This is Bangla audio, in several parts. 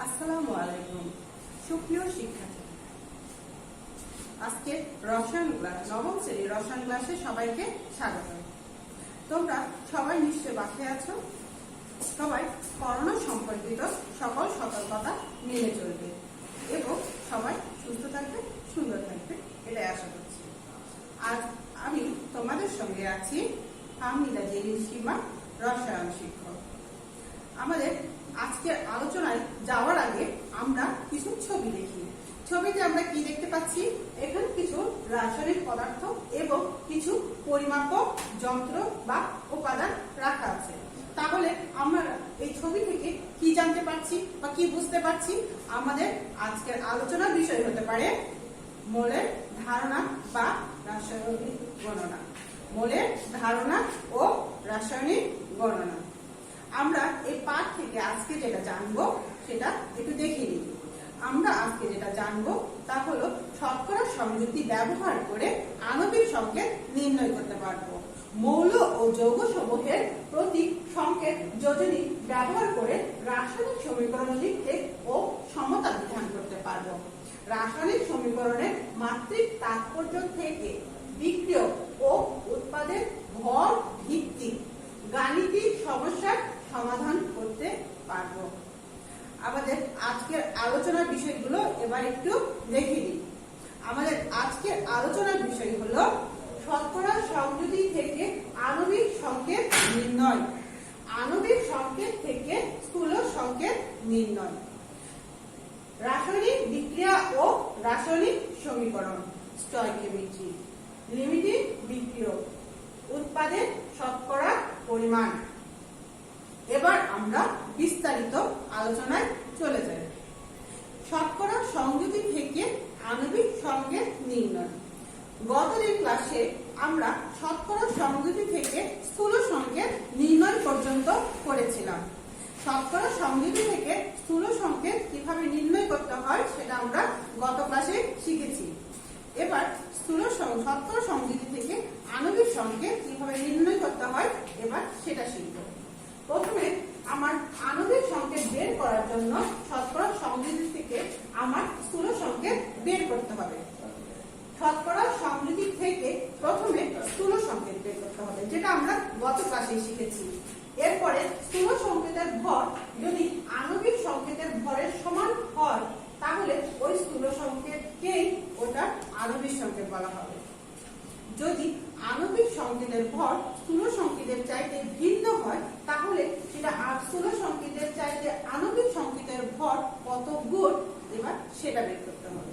আসসালামু আলাইকুম সুপ্রিয় শিক্ষার্থী, আজকে রসায়ন ক্লাস নবম শ্রেণীর রসায়ন ক্লাসে সবাইকে স্বাগত। তোমরা সবাই নিশ্চয় বাসায় আছো। সবাই করোনা সম্পর্কিত সকল সতর্কতা মেনে চলবে এবং সবাই সুস্থ থাকবে, সুন্দর থাকবে, এটাই আশা করছি। আজ আমি তোমাদের সঙ্গে আছি ফাহমিদা জেরিন সীমা, রসায়ন শিক্ষক। আমাদের আজকের আলোচনায় যাওয়ার আগে আমরা কিছু ছবি দেখি। ছবিতে আমরা কি দেখতে পাচ্ছি? এখানে কিছু রাসায়নিক পদার্থ এবং কিছু পরিমাপক যন্ত্র বা উপাদান রাখা আছে। তাহলে আমরা এই ছবি থেকে কি জানতে পারছি বা কি বুঝতে পারছি? আমাদের আজকের আলোচনার বিষয় হতে পারে মোলের ধারণা বা রাসায়নিক গণনা। মোলের ধারণা ও রাসায়নিক গণনা। আমরা এই পাঠ থেকে আজকে যেটা জানবো সেটা একটু দেখে নিই। আমরা আজকে যেটা জানবো তা হলো শতকরা সংযুক্তি ব্যবহার করে আণবিক সংকেত নির্ণয় করতে পারবো। মৌল ও যৌগ সমূহের প্রতীক সংকেত যোজনী ব্যবহার করে রাসায়নিক সমীকরণ লিখতে ও সমতা বিধান করতে পারবো। রাসায়নিক সমীকরণের মাত্রিক তাৎপর্য থেকে বিক্রিয় ও উৎপাদের ভর ভিত্তিক গাণিতিক সমস্যার সমাধান করতে পারবো। আমাদের আজকের আলোচনার বিষয়গুলো এবার একটু দেখে নিই। আমাদের আজকের আলোচনার বিষয় হলো শতকরা সংযুতি থেকে আণবিক সংকেত নির্ণয়। আণবিক সংকেত থেকে স্থূল সংকেত নির্ণয়। রাসায়নিক বিক্রিয়া ও রাসায়নিক সমীকরণ, স্টয়কিওমেট্রি, লিমিটিং বিক্রিয়ক, উৎপাদের শতকরা পরিমাণ। এবার আমরা বিস্তারিত আলোচনায় চলে যাই। শতকরা সংযুতি থেকে আণবিক সংকেত নির্ণয়। গতদিন ক্লাসে আমরা শতকরা সংযুতি থেকে স্থূল সংকেত নির্ণয় পর্যন্ত করেছিলাম। শতকরা সংযুতি থেকে স্থূল সংকেত কিভাবে নির্ণয় করতে হয় সেটা আমরা গত ক্লাসে শিখেছি। এবার শতকরা সংযুতি থেকে আণবিক সংকেত কিভাবে নির্ণয় করতে হয় এবার সেটা শিখব। প্রথমে আমার আণবিক সংকেত বের করার জন্য শতকরা সংযুতি থেকে আমার স্থূল সংকেত বের করতে হবে। শতকরা সংযুতি থেকে প্রথমে স্থূল সংকেত বের করতে হবে, যেটা আমরা গত ক্লাসে শিখেছি। এরপরে স্থূল সংকেতের ভর যদি আণবিক সংকেতের ভরের সমান হয় তাহলে ওই স্থূল সংকেতকেই ওটা আণবিক সংকেত বলা হবে। যদি আণবিক সংকেতের ভর স্থূল সংকেতের চাইতে ভিন্ন হয় তাহলে সেটা স্থূল সংকেতের চাইতে আণবিক সংকেতের ভর কত গুণ, এবার সেটা বের করতে হবে।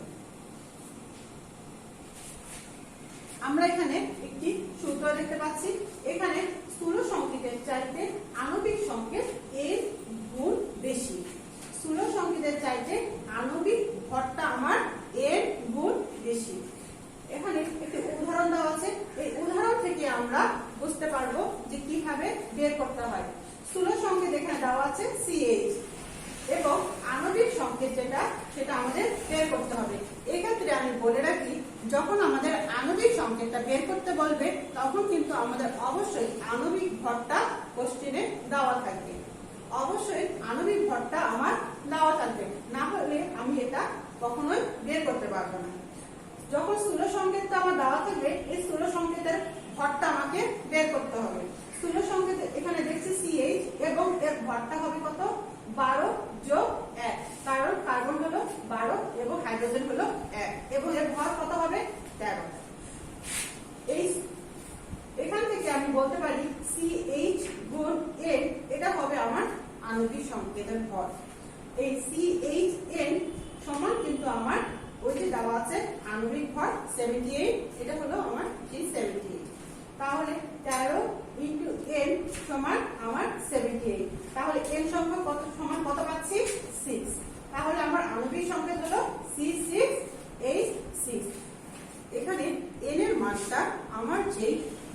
আমরা এখানে একটি সূত্র দেখতে পাচ্ছি। এখানে স্থূল সংকেতের চাইতে আণবিক সংকেত এর গুণ বেশি। স্থূল সংকেতের চাইতে আণবিক ভরটা আমার এর গুণ বেশি। এখানে একটি উদাহরণ দেওয়া আছে। এই উদাহরণ থেকে আমরা বুঝতে পারবো যে কিভাবে বের করতে হয়। স্থূল সংকেত এখানে দেওয়া আছে CH এবং আণবিক সংকেত যেটা সেটা আমাদের বের করতে হবে। এক্ষেত্রে আমি বলে রাখি, যখন আমাদের আণবিক সংকেতটা বের করতে বলবে তখন কিন্তু আমাদের অবশ্যই আণবিক ভরটা কোশ্চেনে দেওয়া থাকবে। অবশ্যই আণবিক ভরটা আমার দেওয়া থাকবে, না হলে আমি এটা কখনোই বের করতে পারবো না। যখন স্থূল সংকেতটা আমার দেওয়া থাকবে এই স্থূল সংকেতের ভরটা আমাকে বের করতে হবে। স্থূল সংকেত এখানে দেখছি CH এবং এর ভরটা হবে কত? 12 যোগ 1, কারণ কার্বন হলো 12 এবং হাইড্রোজেন হলো 1 এবং এর ভর কত হবে? 13। এখান থেকে আমি বলতে পারি CH গুণ N এটা হবে আমার আণবিক সংকেতের ভর। এই CHN সমান কিন্তু আমার ওই যে দেওয়া আছে আণবিক ভর 78, এটা হলো আমার সেই 78। তাহলে 13 ইন্টু N সমান আমার 78। তাহলে N সংখ্যা কত সমান কত পাচ্ছি? 6। তাহলে আমার আণবিক সংকেত হলো C6H6। এখানে N এর মানটা আমার যে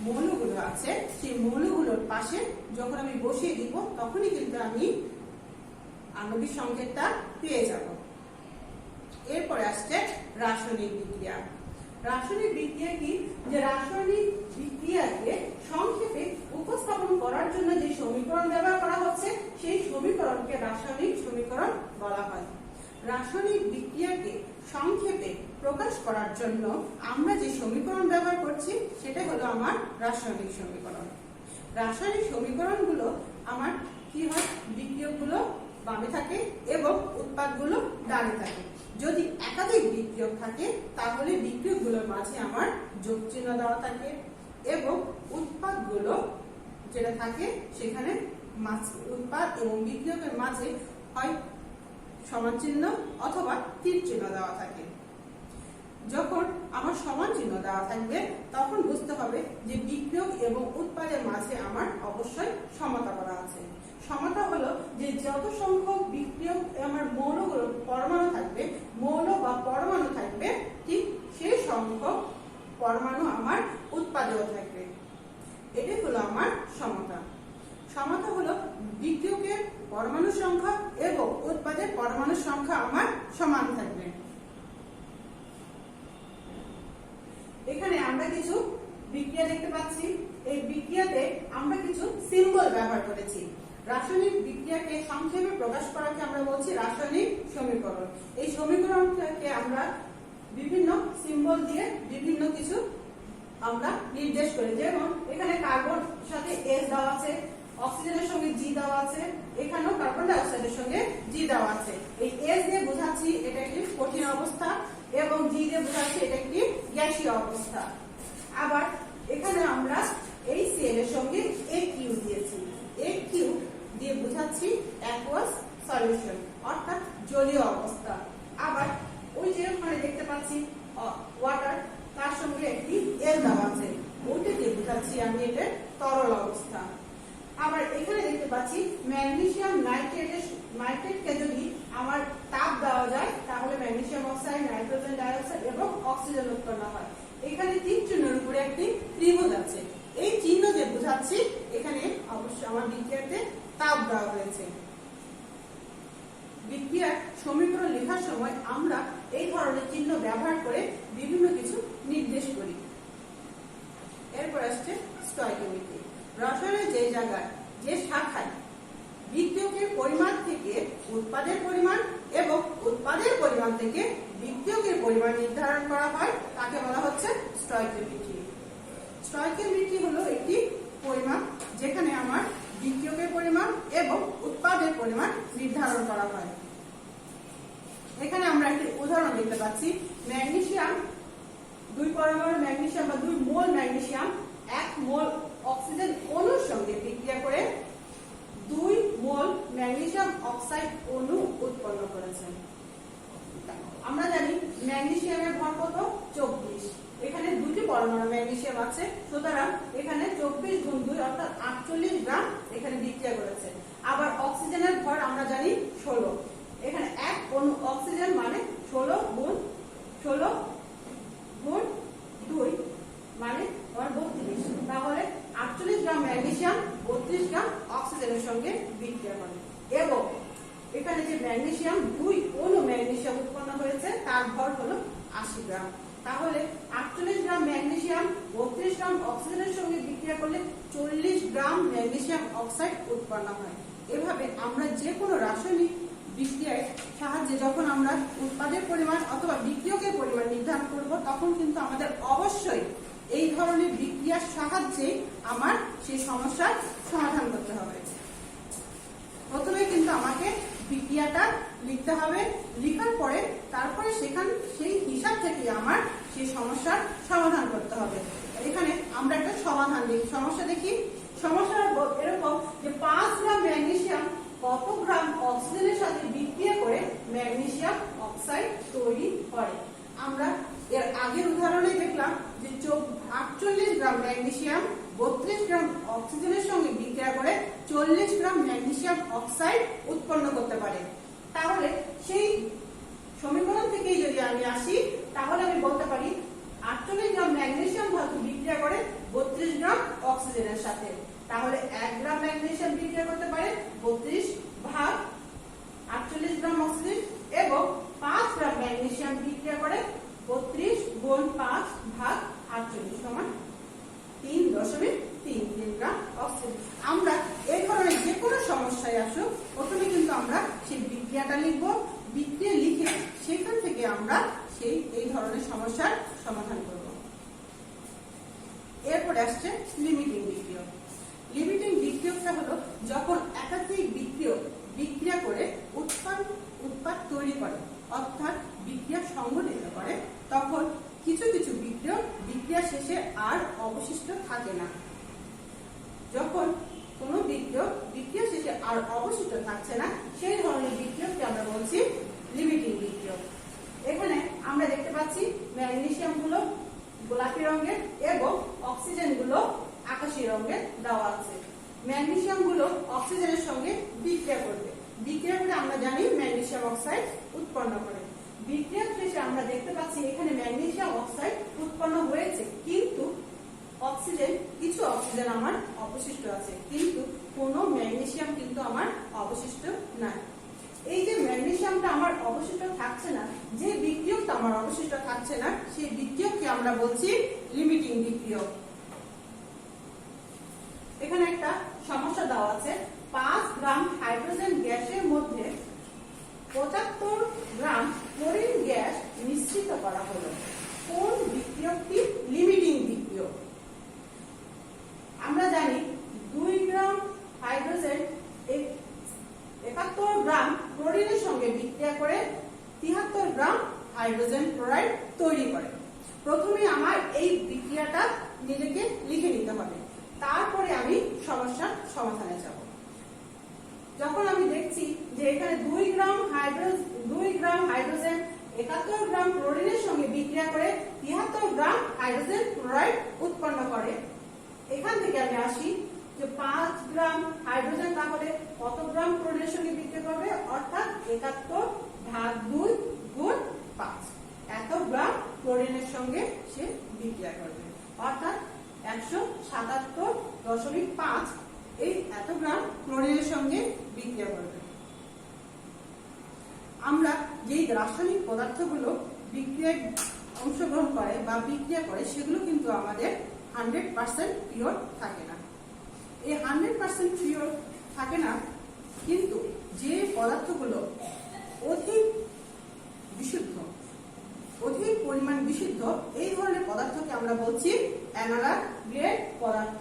মৌলগুলো আছে সেই মৌলগুলোর পাশে যখন আমি বসিয়ে দিব তখনই কিন্তু আমি আণবিক সংকেতটা পেয়ে যাব। এরপরে আসছে রাসায়নিক বিক্রিয়া। রাসায়নিক বিক্রিয়া কি? যে রাসায়নিক বিক্রিয়াকে সংক্ষেপে উপস্থাপন করার জন্য যে সমীকরণ ব্যবহার করা হচ্ছে সেই সমীকরণকে রাসায়নিক সমীকরণ বলা বলা হয়। রাসায়নিক বিক্রিয়াকে সংক্ষেপে প্রকাশ করার জন্য আমরা যে সমীকরণ ব্যবহার করছি সেটা হলো আমার রাসায়নিক সমীকরণ। রাসায়নিক সমীকরণগুলো আমার কি হয়, বিক্রিয়কগুলো বামে থাকে এবং উৎপাদগুলো ডানে থাকে। যদি একাধিক বিক্রিয়ক থাকে তাহলে বিক্রিয়কগুলোর মাঝে আমার যোগ চিহ্ন দেওয়া থাকে এবং উৎপাদগুলো যেটা থাকে সেখানে উৎপাদ এবং বিক্রিয়কের মাঝে হয় সমান চিহ্ন অথবা তীর চিহ্ন দেওয়া থাকে। যখন আমার সমান চিহ্ন দেওয়া থাকবে তখন বুঝতে হবে যে বিক্রিয়ক এবং উৎপাদের মাঝে আমার অবশ্যই সমতা করা আছে। সমতা হলো যে যত সংখ্যক বিক্রিয়ক আমার মৌলগুলো পরমাণু থাকবে, মৌল বা পরমাণু থাকবে, ঠিক সেই সংখ্যক পরমাণু আমার উৎপাদেও থাকবে। এটাই হলো আমার সমতা। সমতা হলো বিক্রিয়কের পরমাণু সংখ্যা এবং উৎপাদের পরমাণু সংখ্যা আমার সমান থাকবে। এখানে আমরা কিছু বিক্রিয়া দেখতে পাচ্ছি। এই বিক্রিয়াতে আমরা কিছু সিম্বল ব্যবহার করেছি। রাসায়নিক বিক্রিয়াকে সংক্ষেপে প্রকাশ করাকে আমরা বলছি রাসায়নিক সমীকরণ। এই সমীকরণটাকে আমরা বিভিন্ন সিম্বল দিয়ে বিভিন্ন কিছু আমরা নির্দেশ করি। যেমন এখানে কার্বন সাথে S দেওয়া আছে, অক্সিজেনের সঙ্গে G দেওয়া আছে, এখানেও কার্বন ডাই অক্সাইডের সঙ্গে G দেওয়া আছে। এই S দিয়ে বোঝাচ্ছি এটা একটি কঠিন অবস্থা এবং G দিয়ে বোঝাচ্ছি এটা একটি গ্যাসীয় অবস্থা। আবার এখানে আমরা এই Cl এর সঙ্গে AQ দিয়েছি। AQ দিয়ে বোঝাচ্ছি অ্যাকুয়াস সলিউশন অর্থাৎ জলীয় অবস্থা। আবার ওই যে ওখানে দেখতে পাচ্ছি ওয়াটার, তার সঙ্গে একটি L দেওয়া আছে, ওইটা দিয়ে বোঝাচ্ছি আমি এটা তরল অবস্থা। আবার এখানে দেখতে পাচ্ছি ম্যাগনেসিয়াম নাইট্রেটকে যদি আমার তাপ দেওয়া যায় তাহলে ম্যাগনেসিয়াম অক্সাইড, নাইট্রোজেন ডাইঅক্সাইড এবং অক্সিজেন উৎপন্ন হয়। এখানে তিন চিহ্নের উপরে একটি ত্রিভুজ আছে। এই চিহ্ন যে বোঝাচ্ছি এখানে অবশ্যই আমার বিক্রিয়াতে তাপ দেওয়া হয়েছে। বিক্রিয়ার সমীকরণ লেখার সময় আমরা এই ধরনের চিহ্ন ব্যবহার করে বিভিন্ন কিছু নির্দেশ করি। এরপর আসছে স্টয়কিওমেট্রি। রসায়নের যে জায়গায় যে শাখায় বিক্রিয়কের পরিমাণ থেকে উৎপাদের পরিমাণ এবং উৎপাদের পরিমাণ থেকে বিক্রিয়কের পরিমাণ নির্ধারণ করা হয় তাকে বলা হচ্ছে স্টয়কিওমেট্রি। স্টয়কিওমেট্রি হলো একটি পরিমাপ যেখানে আমার বিক্রিয়কের পরিমাণ এবং উৎপাদের পরিমাণ নির্ধারণ করা হয়। এখানে আমরা একটি উদাহরণ দেখতে পাচ্ছি। ম্যাগনেসিয়াম 2 পরমাণু ম্যাগনেসিয়াম বা 2 মোল ম্যাগনেসিয়াম 1 মোল অক্সিজেন অণুর সঙ্গে বিক্রিয়া করে 2 মোল ম্যাগনেসিয়াম অক্সাইড অণু উৎপন্ন করেছে। আমরা জানি ম্যাগনেসিয়ামের ভর কত? 24। এখানে দুটি পরমাণু ম্যাগনেসিয়াম আছে, সুতরাং এখানে 24 গুণ 2 অর্থাৎ 48 গ্রাম এখানে বিক্রিয়া করেছে। আবার অক্সিজেনের ভর আমরা জানি 16। এখানে 1 অণু অক্সিজেন মানে 16 গুণ 2 মানে 32। তাহলে 48 গ্রাম ম্যাগনেসিয়াম 32 গ্রাম অক্সিজেনের সঙ্গে বিক্রিয়া করে এবং এখানে যে ম্যাগনেসিয়াম 2 অণু ম্যাগনেসিয়াম উৎপন্ন হয়েছে তার ভর হলো 80 গ্রাম। তাহলে 48 গ্রাম ম্যাগনেসিয়াম 32 গ্রাম অক্সিজেনের সঙ্গে বিক্রিয়া করলে 40 গ্রাম ম্যাগনেসিয়াম অক্সাইড উৎপন্ন হয়। এভাবে আমরা যে কোনো রাসায়নিক বিক্রিয়ার সাহায্যে যখন আমরা উৎপাদের পরিমাণ অথবা বিক্রিয়কের পরিমাণ নির্ধারণ করব তখন কিন্তু আমাদের অবশ্যই এই ধরনের বিক্রিয়ার সাহায্যে আমার সেই সমস্যার সমাধান করতে হবে। প্রথমে কিন্তু আমাকে বিক্রিয়াটা লিখতে হবে, লেখার পরে তারপরে সেই হিসাব থেকে আমার সেই সমস্যার সমাধান করতে হবে। এখানে আমরা একটা সমস্যা দেখি। সমস্যা এরকম যে 5 গ্রাম ম্যাগনেসিয়াম কত গ্রাম অক্সিজেনের সাথে বিক্রিয়া করে ম্যাগনেসিয়াম অক্সাইড তৈরি করে। আমরা এর আগের উদাহরণে দেখলাম যে 48 গ্রাম ম্যাগনেসিয়াম 32 গ্রাম অক্সিজেনের সঙ্গে বিক্রিয়া করে 40 গ্রাম ম্যাগনেসিয়াম অক্সাইড উৎপন্ন করতে পারে। তাহলে সেই সমীকরণ থেকেই যদি আমি আসি তাহলে আমি বলতে পারি 48 গ্রাম ম্যাগনেসিয়াম ধাতু বিক্রিয়া করে 32 গ্রাম অক্সিজেনের সাথে। তাহলে 1 গ্রাম ম্যাগনেসিয়াম বিক্রিয়া করতে পারে 32 ভাগ 48 গ্রাম অক্সিজেন এবং 5 গ্রাম ম্যাগনেসিয়াম বিক্রিয়া করে 32 গুণ 5 ভাগ 48 সমান 3.33 গ্রাম অক্সিজেন। আমরা এই ধরনের যে কোনো সমস্যায় আসুক প্রথমে কিন্তু আমরা সেই বিক্রিয়াটা লিখব লিখব, বিক্রিয়া লিখে সেখান থেকে আমরা এই ধরনের সমস্যার সমাধান করব। এরপরে আসছে লিমিটিং বিক্রিয়ক। লিমিটিং বিক্রিয়কটা হলো যখন একাধিক বিক্রিয়ক বিক্রিয়া করে উৎপাদ তৈরি করে, অর্থাৎ বিক্রিয়া সংঘটিত করে, তখন কিছু কিছু বিক্রিয়ক বিক্রিয়া শেষে আর অবশিষ্ট থাকে না। যখন কোনো বিক্রিয়ক বিক্রিয়া শেষে আর অবশিষ্ট থাকছে না, সেই ধরনের বিক্রিয়ককে আমরা বলছি লিমিটিং বিক্রিয়ক। এখানে আমরা দেখতে পাচ্ছি ম্যাগনেসিয়াম গুলো গোলাপি রঙের এবং অক্সিজেন গুলো আকাশী রঙের দেওয়া আছে। ম্যাগনেসিয়াম গুলো অক্সিজেনের সঙ্গে বিক্রিয়া করবে, বিক্রিয়া করে আমরা জানি ম্যাগনেসিয়াম অক্সাইড উৎপন্ন করে। বিক্রিয়া শেষে আমরা দেখতে পাচ্ছি এখানে ম্যাগনেসিয়াম অক্সাইড উৎপন্ন হয়েছে, কিন্তু কিছু অক্সিজেন আমার অবশিষ্ট আছে, কিন্তু কোনো ম্যাগনেসিয়াম কিন্তু আমার অবশিষ্ট নাই। এই যে ম্যাগনেসিয়ামটা আমার অবশিষ্ট থাকছে না, যে বিক্রিয়কটা আমার অবশিষ্ট থাকছে না, সেই বিক্রিয়ককে আমরা বলছি লিমিটিং বিক্রিয়ক। এখানে একটা সমস্যা দেওয়া আছে, 5 গ্রাম হাইড্রোজেন গ্যাসের মধ্যে 75 গ্রাম ক্লোরিন গ্যাস মিশ্রিত করা হলো। কোন বিক্রিয়কটি লিমিটিং বিক্রিয়ক? আমরা জানি 2 গ্রাম হাইড্রোজেন 71 গ্রাম ক্লোরিনের সঙ্গে বিক্রিয়া করে 73 গ্রাম হাইড্রোজেন ক্লোরাইড তৈরি করে। প্রথমে আমার এই বিক্রিয়াটা নিজেকে লিখে নিতে হবে, তারপরে আমি সমস্যার সমাধানে যাব। যখন আমি দেখছি যে এখানে 2 গ্রাম হাইড্রোজেন 71 গ্রাম ক্লোরিনের সঙ্গে বিক্রিয়া করে 73 গ্রাম হাইড্রোজেন ক্লোরাইড উৎপন্ন করে, এখান থেকে আমি আসি যে 5 গ্রাম হাইড্রোজেন তাহলে কত গ্রাম ক্লোরিনের সঙ্গে বিক্রিয়া করবে, অর্থাৎ 71 ভাগ 2 গুণ 5, এত গ্রাম ক্লোরিনের সঙ্গে সে বিক্রিয়া করবে, অর্থাৎ 177.5 এই এত গ্রাম ক্লোরিনের সঙ্গে বিক্রিয়া করবে। আমরা যেই রাসায়নিক পদার্থগুলো বিক্রিয়ায় অংশগ্রহণ করে বা বিক্রিয়া করে, সেগুলো কিন্তু আমাদের 100% পিওর থাকে না। এই 100% পিওর থাকে না, কিন্তু যে পদার্থগুলো অধিক পরিমাণ বিশুদ্ধ, এই ধরনের পদার্থকে আমরা বলছি অ্যানালার গ্রেড পদার্থ।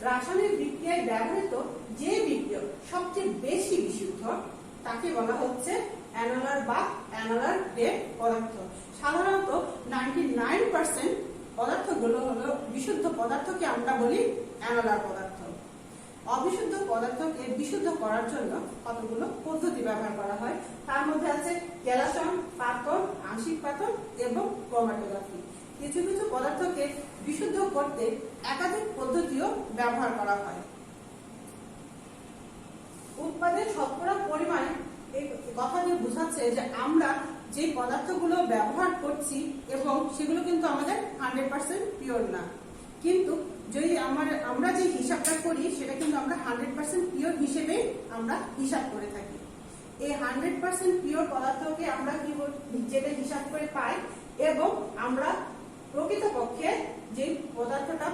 রাসায়নিক বিক্রিয়ায় ব্যবহৃত যে বিক্রিয়ক সবচেয়ে বেশি বিশুদ্ধ তাকে বলা হচ্ছে অ্যানালার বা অ্যানালার গ্রেড পদার্থ। সাধারণত 99% পদার্থগুলো হলো বিশুদ্ধ পদার্থকে আমরা বলি অ্যানালার পদার্থ। অবিশুদ্ধ পদার্থকে বিশুদ্ধ করার জন্য কতগুলো পদ্ধতি ব্যবহার করা হয়, তার মধ্যে আছে কেলাসন, পাতন, আংশিক পাতন এবং ক্রোমাটোগ্রাফি। কিছু কিছু পদার্থকে বিশুদ্ধ করতে একাধিক পদ্ধতিও ব্যবহার করা হয়। উৎপাদের শতকরা পরিমাণ এই কথা দিয়ে বোঝাচ্ছে যে আমরা যে পদার্থগুলো ব্যবহার করছি এবং সেগুলো কিন্তু আমাদের 100% পিওর না, কিন্তু যদি আমরা যে হিসাবটা করি সেটা কিন্তু আমরা 100% পিওর হিসেবে আমরা হিসাব করে থাকি। এই 100% পিওর পদার্থকে আমরা কি যেটা হিসাব করে পাই, এবং আমরা প্রকৃতপক্ষে যে পদার্থটা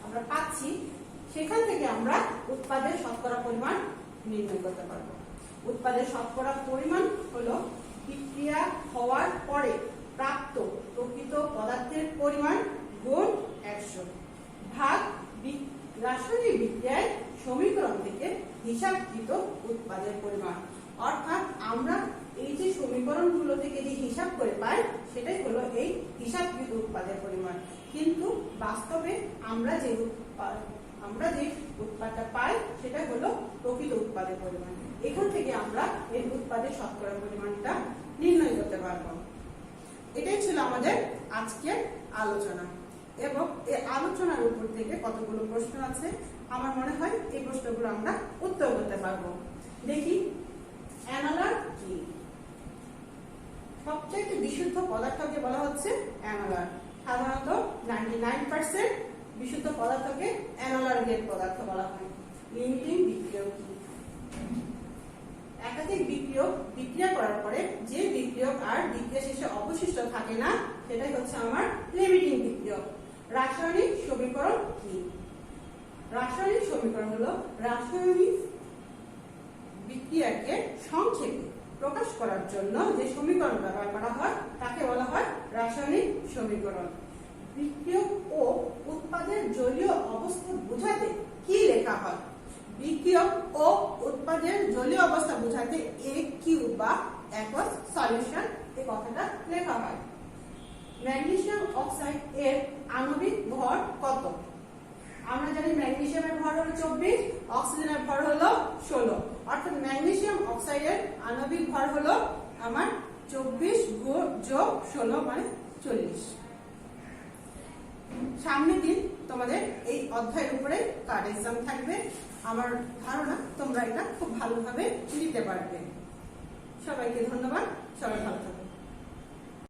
আমরা পাচ্ছি সেখান থেকে আমরা উৎপাদের শতকরা পরিমাণ নির্ণয় করতে পারবো। উৎপাদের শতকরা পরিমাণ হলো বিক্রিয়া হওয়ার পরে প্রাপ্ত প্রকৃত পদার্থের পরিমাণ গুণ 100 ভাগ রাসায়নিক বিক্রিয়ায় সমীকরণ থেকে হিসাবকৃত উৎপাদের পরিমাণ। অর্থাৎ আমরা এই যে সমীকরণগুলো থেকে যে হিসাব করে পাই সেটাই হলো এই হিসাবকৃত উৎপাদের পরিমাণ, কিন্তু বাস্তবে আমরা যে উৎপাদটা পাই সেটা হলো প্রকৃত উৎপাদের পরিমাণ। এখান থেকে আমরা এই উৎপাদের শতকরা পরিমাণটা নির্ণয় করতে পারবো। এটাই ছিল আমাদের আজকের আলোচনা, এবং এই আলোচনার উপর থেকে কতগুলো প্রশ্ন আছে, আমার মনে হয় এই প্রশ্নগুলো আমরা উত্তর করতে পারবো। দেখি, অ্যানালার কি? সবচেয়ে বিশুদ্ধ পদার্থকে বলা হচ্ছে অ্যানালার। সাধারণত 99% বিশুদ্ধ পদার্থকে অ্যানালার গ্রেড পদার্থ বলা হয়। লিমিটিং বিক্রিয়ক কি? একাধিক বিক্রিয়ক বিক্রিয়া করার পরে যে বিক্রিয়ক আর বিক্রিয়া শেষে অবশিষ্ট থাকে না, সেটাই হচ্ছে আমার লিমিটিং বিক্রিয়ক। রাসায়নিক সমীকরণ কি? রাসায়নিক সমীকরণ হলো রাসায়নিক বিক্রিয়াকে সংক্ষেপে প্রকাশ করার জন্য যে সমীকরণ ব্যবহার করা হয় তাকে বলা হয় রাসায়নিক সমীকরণ। বিক্রিয়ক ও উৎপাদের জলীয় অবস্থা বোঝাতে কি লেখা হয়? বিক্রিয়ক ও উৎপাদের জলীয় অবস্থা বোঝাতে AQ বা অ্যাকুয়াস সলিউশন এই কথাটা লেখা হয়। ম্যাগনেসিয়াম অক্সাইড এর আণবিক ভর কত? আমরা জানি ম্যাগনেসিয়ামের ভর হলো 24, অক্সিজেনের ভর হলো 16, অর্থাৎ ম্যাগনেসিয়াম অক্সাইডের আণবিক ভর হলো আমার 24 যোগ 16 মানে 40। সামনের দিন তোমাদের এই অধ্যায়ের উপরে কার এক্সাম থাকবে। আমার ধারণা তোমরা এটা খুব ভালোভাবে নিতে পারবে। সবাইকে ধন্যবাদ, সবাই ভালো থাকবে।